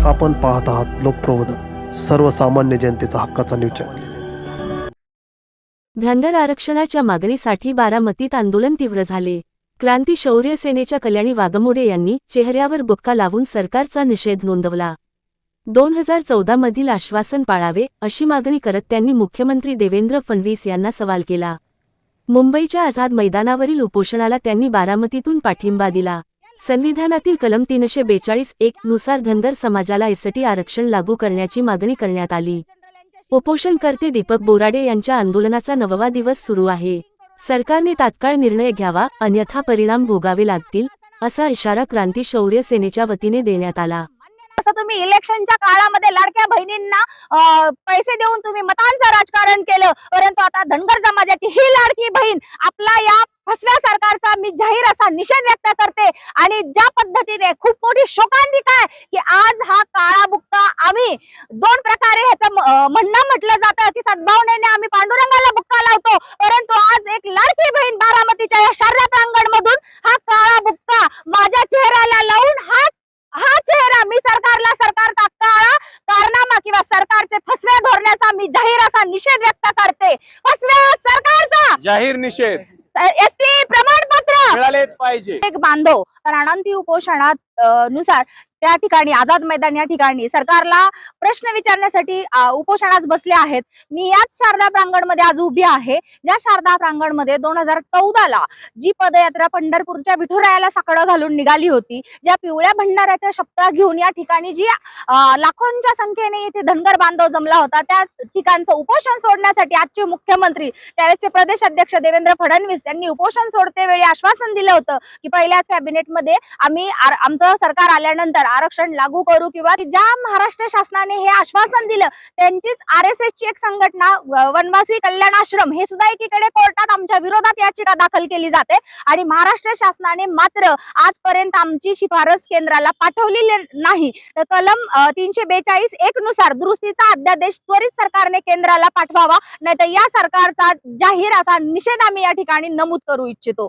आपण पाहत आहात लोकप्रबोधन, सर्वसामान्य जनतेचा हक्काचा न्यूज चॅनल। धनगर आरक्षणाच्या मागणीसाठी बारामतीत आंदोलन तीव्र झाले। क्रांती शौर्य सेनेच्या कल्याणी वाघमोडे यांनी चेहऱ्यावर बुक्का लावून सरकारचा निषेध नोंदवला। 2014 मधील आश्वासन पाळावे अशी मागणी करत त्यांनी मुख्यमंत्री देवेंद्र फडणवीस यांना सवाल केला। मुंबईच्या आझाद मैदानावरील उपोषणाला त्यांनी बारामतीतून पाठिंबा दिला। संविधानातील कलम 342(1) नुसार धनगर समाजाला एसटी आरक्षण लागू करण्याची मागणी करण्यात आली। उपोषणकर्ते दीपक बोराडे यांच्या आंदोलनाचा 9वा दिवस सुरू आहे। सरकारने तात्काळ निर्णय घ्यावा, अन्यथा परिणाम भोगावे लागतील, असा इशारा क्रांती शौर्य सेनेच्या वतीने देण्यात आला। तुम्ही इलेक्शनच्या काळामध्ये लाडक्या बहिणींना पैसे देऊन तुम्ही मतांचं राजकारण केलं, परंतु आता धनगर समाजाची ही लाडकी बहीण आपला या फसव्या सरकारचा मी जाहीर असा निषेध व्यक्त करते। आणि ज्या पद्धतीने खूप मोठी शोकांतिका आहे की आज हा काळा बुक्का आम्ही दोन प्रकारे ह्याचं म्हणणं म्हटलं जातं की सद्भावनेने आम्ही पांडुरंगाला बुक्का लावतो, परंतु आज एक लाडकी बहीण बारामतीच्या या शारदा प्रांगण मधून हा काळा बुक्का माझ्या चेहऱ्याला लावून हा चेहरा मी सरकारचा काळा कारनामा किंवा सरकारचे फसव्या धोरणाचा मी जाहीर असा निषेध व्यक्त करते। फसव्या सरकारचा जाहीर निषेध। एसटी प्रमाणपत्र मिळालेच पाहिजे। एक बांधव राणांती उपोषणात नुसार त्या ठिकाणी आझाद मैदान या ठिकाणी सरकारला प्रश्न विचारण्यासाठी उपोषणास बसले आहेत। मी याच शारदा प्रांगण मध्ये आज उभी आहे, ज्या शारदा प्रांगण मध्ये 2014 ला जी पदयात्रा पंढरपूरच्या विठुरायाला साकडं घालून निघाली होती, ज्या पिवळ्या भंडाऱ्याच्या शपथा घेऊन या ठिकाणी जी लाखोंच्या संख्येने इथे धनगर बांधव जमला होता, त्या ठिकाणचं उपोषण सोडण्यासाठी आजचे मुख्यमंत्री त्यावेळेचे प्रदेश अध्यक्ष देवेंद्र फडणवीस यांनी उपोषण सोडते वेळी आश्वासन दिलं होतं की पहिल्याच कॅबिनेट मध्ये आम्ही आमचं सरकार आल्यानंतर आरक्षण लागू करू, किंवा ज्या महाराष्ट्र शासनाने हे आश्वासन दिलं त्यांचीच RSS ची एक संघटना वनवासी कल्याण आश्रम हे सुद्धा एकीकडे कोर्टात आमच्या विरोधात याचिका दाखल केली जाते आणि महाराष्ट्र शासनाने मात्र आजपर्यंत आमची शिफारस केंद्राला पाठवलेली नाही। तर कलम 342(1) नुसार दुरुस्तीचा अध्यादेश त्वरित सरकारने केंद्राला पाठवावा, नाहीतर या सरकारचा जाहीर असा निषेध आम्ही या ठिकाणी नमूद करू इच्छितो।